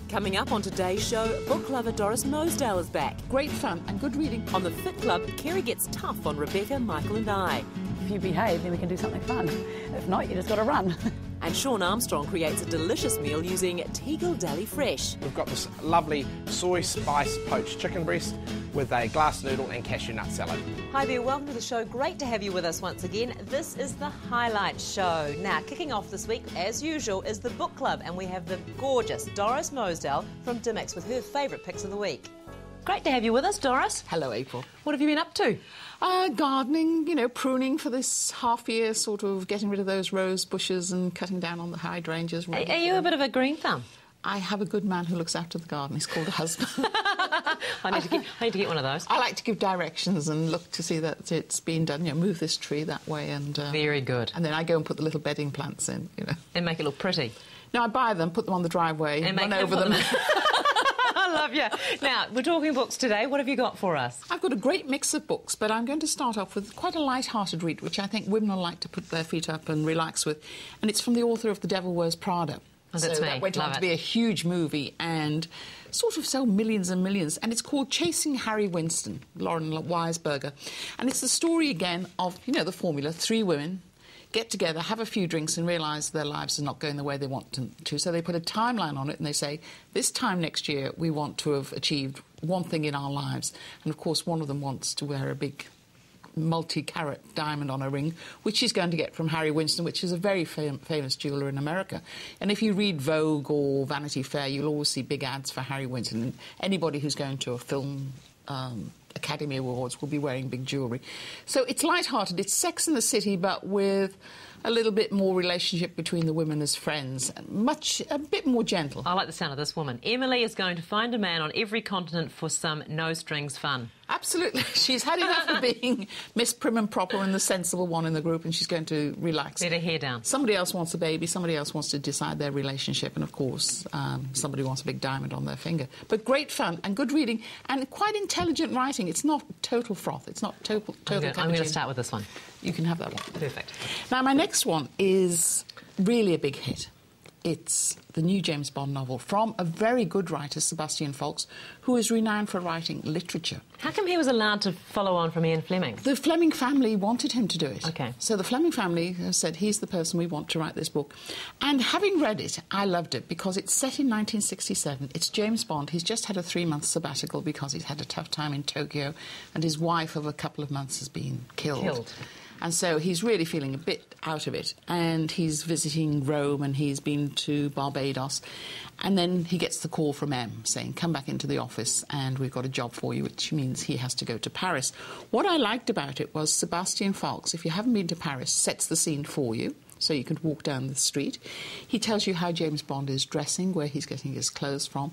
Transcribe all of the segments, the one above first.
Coming up on today's show, book lover Doris Mosedale is back. Great fun and good reading. On the Fit Club, Kerry gets tough on Rebecca, Michael and I. If you behave, then we can do something fun. If not, you just got to run. And Sean Armstrong creates a delicious meal using Tegel Deli Fresh. We've got this lovely soy spice poached chicken breast with a glass noodle and cashew nut salad. Hi there, welcome to the show. Great to have you with us once again. This is the highlight show. Now, kicking off this week, as usual, is the book club, and we have the gorgeous Doris Mosedale from Dimmicks with her favourite picks of the week. Great to have you with us, Doris. Hello, April. What have you been up to? Gardening, pruning for this half year, sort of getting rid of those rose bushes and cutting down on the hydrangeas. Are you a bit of a green thumb? I have a good man who looks after the garden. He's called a husband. I need to get one of those. I like to give directions and look to see that it's been done. Move this tree that way and... Very good. And then I go and put the little bedding plants in, And make it look pretty. No, I buy them, put them on the driveway, and run over them. I love you. Now, we're talking books today. What have you got for us? I've got a great mix of books, but I'm going to start off with quite a light-hearted read, which I think women will like to put their feet up and relax with. And it's from the author of The Devil Wears Prada. Oh, that's me. That went Love on to it. be a huge movie and sort of sold millions and millions. And it's called Chasing Harry Winston, Lauren Weisberger. And it's the story, again, of, the formula, 3 women get together, have a few drinks and realise their lives are not going the way they want to. So they put a timeline on it and they say, this time next year we want to have achieved one thing in our lives. And, of course, one of them wants to wear a big multi-carat diamond on a ring, which she's going to get from Harry Winston, which is a very famous jeweller in America. And if you read Vogue or Vanity Fair, you'll always see big ads for Harry Winston. And anybody who's going to a film Academy Awards will be wearing big jewellery. So it's light-hearted. It's Sex in the City, but with a little bit more relationship between the women as friends. A bit more gentle. I like the sound of this woman. Emily is going to find a man on every continent for some no-strings fun. Absolutely. She's had enough of being Miss Prim and Proper and the sensible one in the group, and she's going to relax. Let her hair down. Somebody else wants a baby, somebody else wants to decide their relationship, and, of course, somebody wants a big diamond on their finger. But great fun and good reading and quite intelligent writing. It's not total froth. It's not total I'm going to start with this one. You can have that one. Perfect. Now, my next one is really a big hit. It's the new James Bond novel from a very good writer, Sebastian Faulks, who is renowned for writing literature. How come he was allowed to follow on from Ian Fleming? The Fleming family wanted him to do it. OK. So the Fleming family said, he's the person we want to write this book. And having read it, I loved it because it's set in 1967. It's James Bond. He's just had a 3-month sabbatical because he's had a tough time in Tokyo, and his wife of a couple of months has been killed. And so he's really feeling a bit out of it. And he's visiting Rome and he's been to Barbados. And then he gets the call from M saying, come back into the office and we've got a job for you, which means he has to go to Paris. What I liked about it was Sebastian Faulks, if you haven't been to Paris, sets the scene for you. So you can walk down the street. He tells you how James Bond is dressing, where he's getting his clothes from.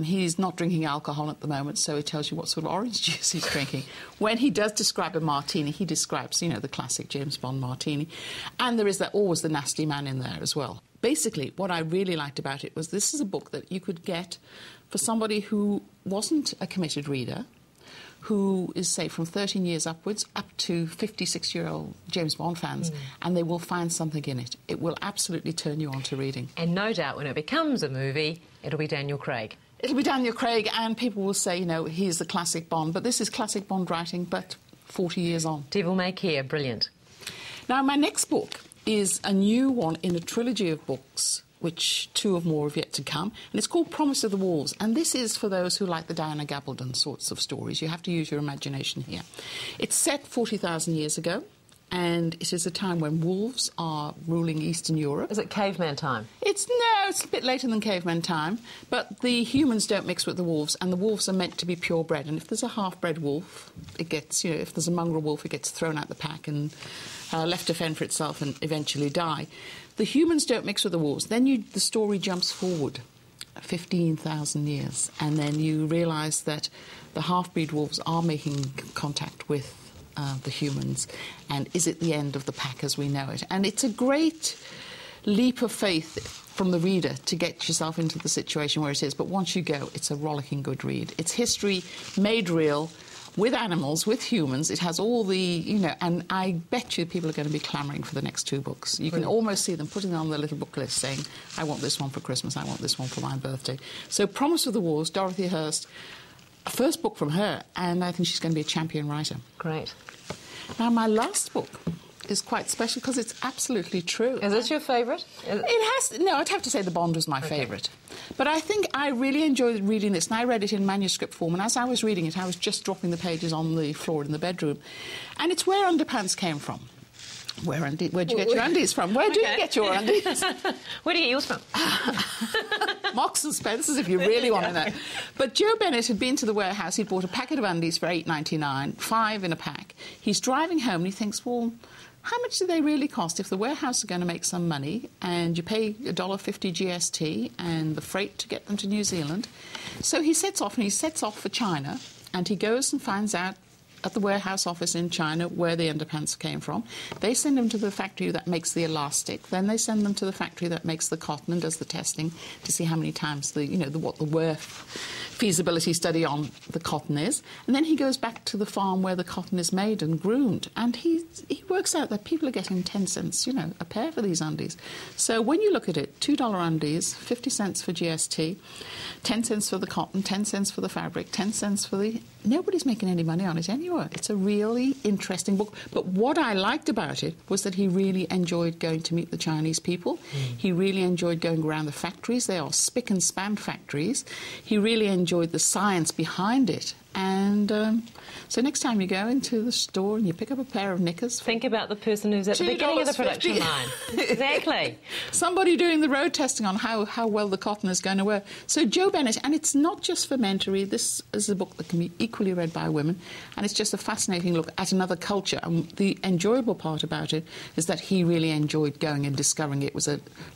He's not drinking alcohol at the moment, so he tells you what sort of orange juice he's drinking. When he does describe a martini, he describes, the classic James Bond martini. And there is always the nasty man in there as well. Basically, what I really liked about it was this is a book that you could get for somebody who wasn't a committed reader, who is, say, from 13 years upwards, up to 56-year-old James Bond fans, and they will find something in it. It will absolutely turn you on to reading. And no doubt when it becomes a movie, it'll be Daniel Craig. It'll be Daniel Craig, and people will say, he's the classic Bond, but this is classic Bond writing, but 40 years on. Devil May Care, brilliant. Now, my next book is a new one in a trilogy of books, which 2 or more have yet to come, and it's called Promise of the Wolves, and this is for those who like the Diana Gabaldon sorts of stories. You have to use your imagination here. It's set 40,000 years ago, and it is a time when wolves are ruling Eastern Europe. Is it caveman time? It's a bit later than caveman time, but the humans don't mix with the wolves, and the wolves are meant to be purebred, and if there's a half-bred wolf, it gets, if there's a mongrel wolf, it gets thrown out the pack and left to fend for itself and eventually die. The humans don't mix with the wolves. Then the story jumps forward 15,000 years, and then you realise that the half-breed wolves are making contact with the humans, and is it the end of the pack as we know it? And it's a great leap of faith from the reader to get yourself into the situation where it is, but once you go, it's a rollicking good read. It's history made real with animals, with humans. It has all the, you know, and I bet you people are going to be clamouring for the next 2 books. You can almost see them putting on their little book list saying, I want this one for Christmas, I want this one for my birthday. So Promise of the Wars, Dorothy Hurst, first book from her, and I think she's going to be a champion writer. Great. Now, my last book is quite special because it's absolutely true. Is this your favourite? No, I'd have to say The Bond was my favourite. But I think I really enjoyed reading this, and I read it in manuscript form, and as I was reading it, I was just dropping the pages on the floor in the bedroom. And it's Where Underpants Came From. Where'd you get your undies from? Where do you get your undies? Where do you get yours from? Marks and Spencer's, if you really want to know. But Joe Bennett had been to the warehouse. He'd bought a packet of undies for $8.99, 5 in a pack. He's driving home and he thinks, well, how much do they really cost if the warehouse are going to make some money and you pay $1.50 GST and the freight to get them to New Zealand? So he sets off, and he sets off for China, and he goes and finds out at the warehouse office in China where the underpants came from. They send them to the factory that makes the elastic. Then they send them to the factory that makes the cotton and does the testing to see how many times what the wear feasibility study on the cotton is. And then he goes back to the farm where the cotton is made and groomed. And he works out that people are getting 10 cents, a pair for these undies. So when you look at it, $2 undies, 50 cents for GST, 10 cents for the cotton, 10 cents for the fabric, 10 cents for the... Nobody's making any money on it anyway. It's a really interesting book. But what I liked about it was that he really enjoyed going to meet the Chinese people. He really enjoyed going around the factories. They are spick and span factories. He really enjoyed the science behind it. And so next time you go into the store and you pick up a pair of knickers... Think about the person who's at the beginning of the production line. Exactly. Somebody doing the road testing on how well the cotton is going to wear. So Joe Bennett, and it's not just for men to read. This is a book that can be equally read by women, and it's just a fascinating look at another culture. And the enjoyable part about it is that he really enjoyed going and discovering it. It was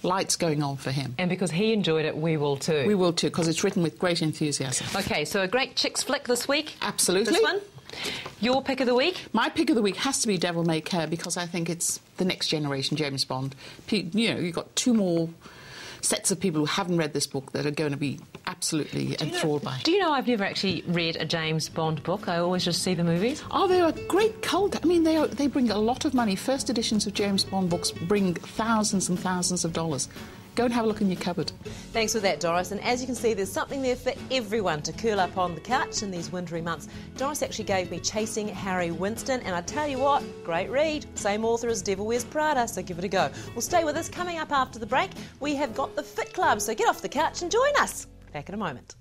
lights going on for him. And because he enjoyed it, we will too. We will too, because it's written with great enthusiasm. OK, so a great chicks flick this week. Absolutely. This one? Your pick of the week? My pick of the week has to be Devil May Care, because I think it's the next generation James Bond. You've got 2 more sets of people who haven't read this book that are going to be absolutely enthralled by it. Do you know I've never actually read a James Bond book? I always just see the movies. Oh, they're a great cult. I mean, they bring a lot of money. First editions of James Bond books bring thousands and thousands of dollars. Go and have a look in your cupboard. Thanks for that, Doris. And as you can see, there's something there for everyone to curl up on the couch in these wintry months. Doris actually gave me Chasing Harry Winston, and I tell you what, great read. Same author as Devil Wears Prada, so give it a go. Well, stay with us. Coming up after the break, we have got the Fit Club, so get off the couch and join us. Back in a moment.